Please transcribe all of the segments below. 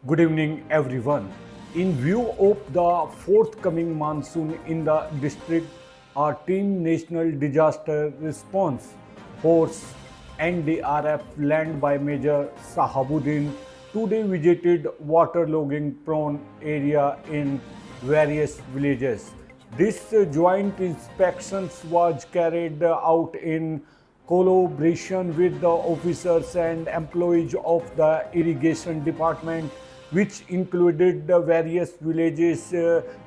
Good evening, everyone. In view of the forthcoming monsoon in the district, our team National Disaster Response Force NDRF led by Major Sahabuddin today visited waterlogging prone area in various villages. This joint inspections was carried out in collaboration with the officers and employees of the irrigation department, which included the various villages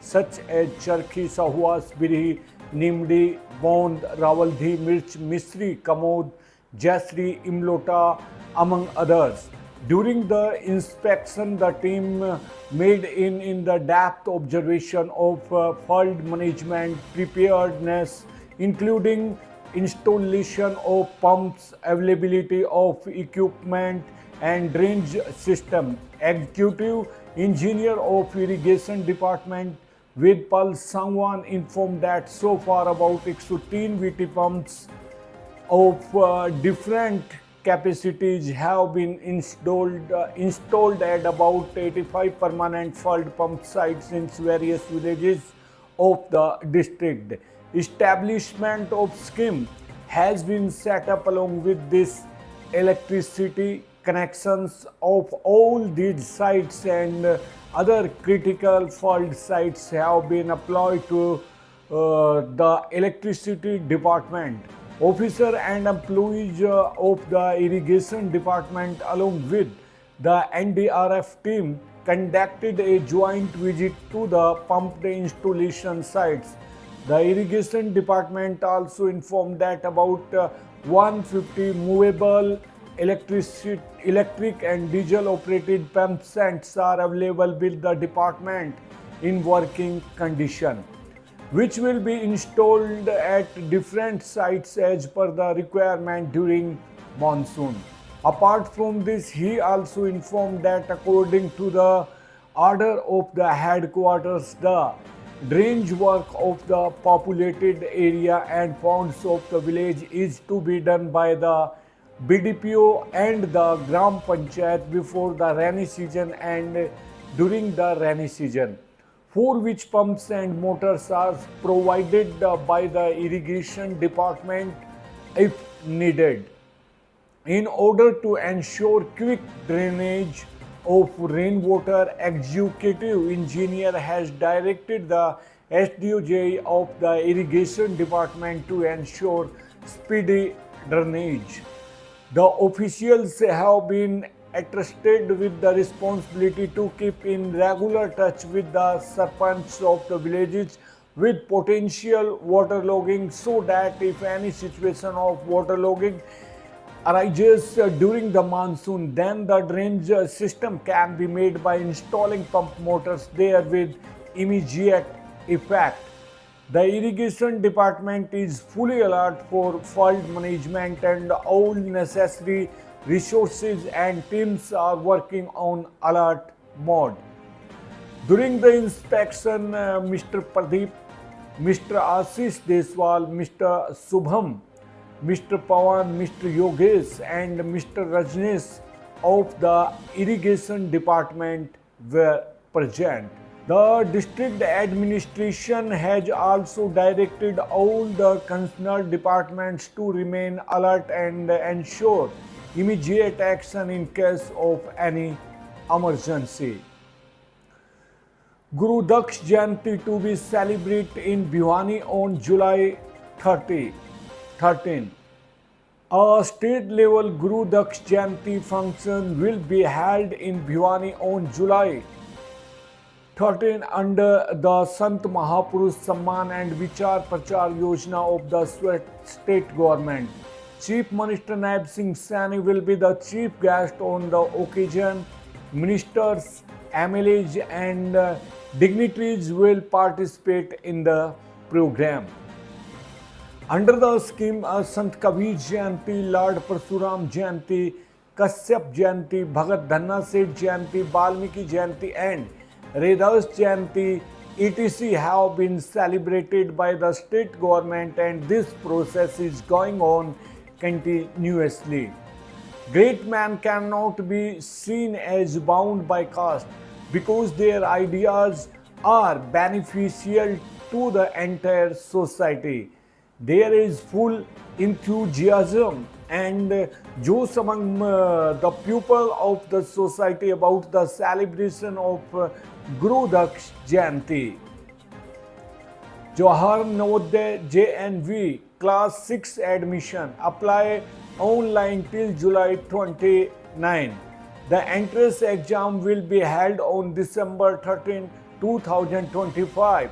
such as Charkhi, Sahuas, Birhi, Nimdi, Bond, Rawaldhi, Mirch, Misri, Kamod, Jasri, Imlota, among others. During the inspection, the team made in the depth observation of flood management preparedness, including installation of pumps, availability of equipment, and drainage system. Executive Engineer of Irrigation Department Vedpal Sangwan informed that so far about 103 VT pumps of different capacities have been installed at about 85 permanent flood pump sites in various villages of the district. Establishment of scheme has been set up along with this electricity connections of all these sites and other critical fault sites have been applied to the electricity department. Officer and employees of the irrigation department along with the NDRF team conducted a joint visit to the pump installation sites. The irrigation department also informed that about 150 movable electric and diesel operated pump sets are available with the department in working condition, which will be installed at different sites as per the requirement during monsoon. Apart from this, he also informed that according to the order of the headquarters, the drainage work of the populated area and ponds of the village is to be done by the BDPO and the Gram Panchayat before the rainy season and during the rainy season, for which pumps and motors are provided by the irrigation department if needed. In order to ensure quick drainage of rainwater, executive engineer has directed the SDOJ of the irrigation department to ensure speedy drainage. The officials have been entrusted with the responsibility to keep in regular touch with the sarpanch of the villages with potential waterlogging, so that if any situation of waterlogging arises during the monsoon, then the drainage system can be made by installing pump motors there with immediate effect. The irrigation department is fully alert for flood management and all necessary resources and teams are working on alert mode. During the inspection, Mr. Pradeep, Mr. Ashish Deswal, Mr. Subham, Mr. Pawan, Mr. Yogesh, and Mr. Rajnesh of the irrigation department were present. The district administration has also directed all the concerned departments to remain alert and ensure immediate action in case of any emergency. Guru Daksh Jayanti to be celebrated in Bhiwani on July 13. A state level Guru Daksh Jayanti function will be held in Bhiwani on July 13 under the Sant Mahapurush Samman and Vichar Prachar Yojana of the state government. Chief Minister Naib Singh Saini will be the chief guest on the occasion. Ministers, MLAs and dignitaries will participate in the program. Under the scheme, Sant Kabir Jayanti, Lord Parsuram Jayanti, Kashyap Jayanti, Bhagat Dhanna Seth Jayanti, Valmiki Jayanti and Redas Jayanti etc. have been celebrated by the state government and this process is going on continuously. Great men cannot be seen as bound by caste because their ideas are beneficial to the entire society. There is full enthusiasm and joy among the people of the society about the celebration of Guru Daksh Jayanti. Jawahar Navodaya JNV Class 6 admission apply online till July 29. The entrance exam will be held on December 13, 2025.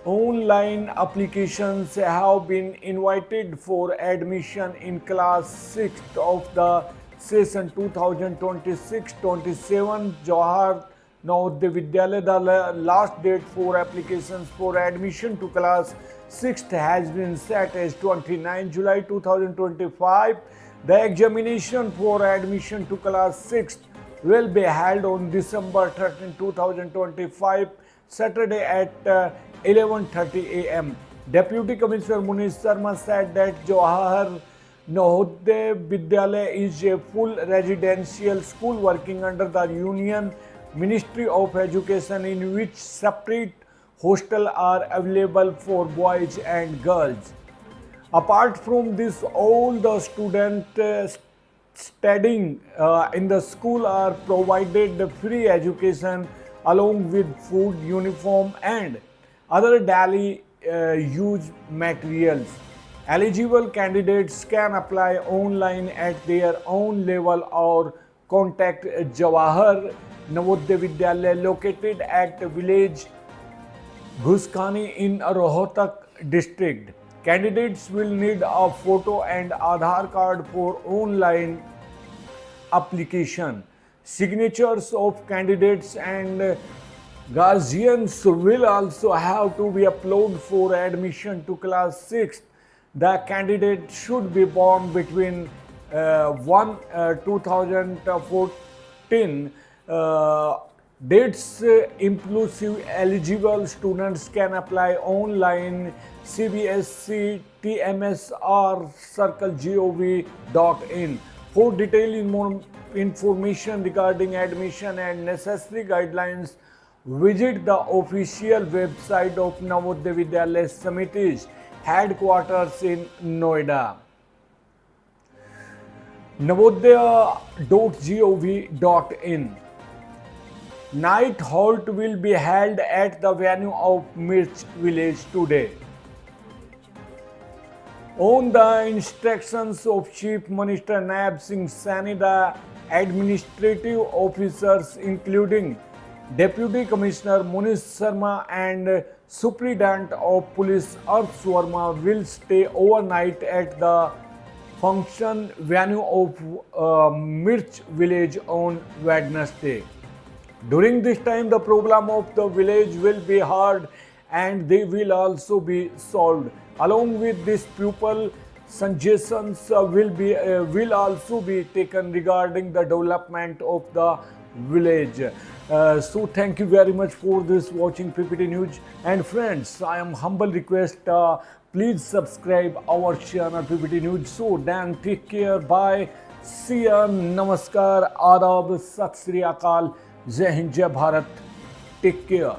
Online applications have been invited for admission in class 6 of the session 2026-27 Jawahar Navodaya Vidyalaya. The last date for applications for admission to class 6th has been set as 29 July 2025. The examination for admission to class 6th will be held on December 13, 2025, Saturday at 11:30 a.m. Deputy Commissioner Munish Sharma said that Jawahar Navodaya Vidyalaya is a full residential school working under the Union Ministry of Education, in which separate hostels are available for boys and girls. Apart from this, all the students studying in the school are provided free education along with food, uniform and other daily use materials. Eligible candidates can apply online at their own level or contact Jawahar Navodaya Vidyalaya located at village Ghuskani in Rohtak district. Candidates will need a photo and Aadhaar card for online application. Signatures of candidates and guardians will also have to be uploaded for admission to class 6. The candidate should be born between 2014 dates. Inclusive eligible students can apply online CBSC TMS or circlegov.in. For detailed information regarding admission and necessary guidelines, visit the official website of Navodaya Vidyalaya Samiti's headquarters in Noida. Navodaya.gov.in. Night halt will be held at the venue of Mirch village today. On the instructions of Chief Minister Naib Singh Saini, the administrative officers including Deputy Commissioner Munish Sharma and Superintendent of Police Arth Swarma will stay overnight at the function venue of Mirch village on Wednesday. During this time, the problem of the village will be heard and they will also be solved. Along with this, pupil suggestions will also be taken regarding the development of the village. So thank you very much for this watching PPT News. And friends, I am humble request, please subscribe our channel PPT News. So then take care, bye, see ya, namaskar, adab, sat sri akal, jai hind, jai bharat, take care.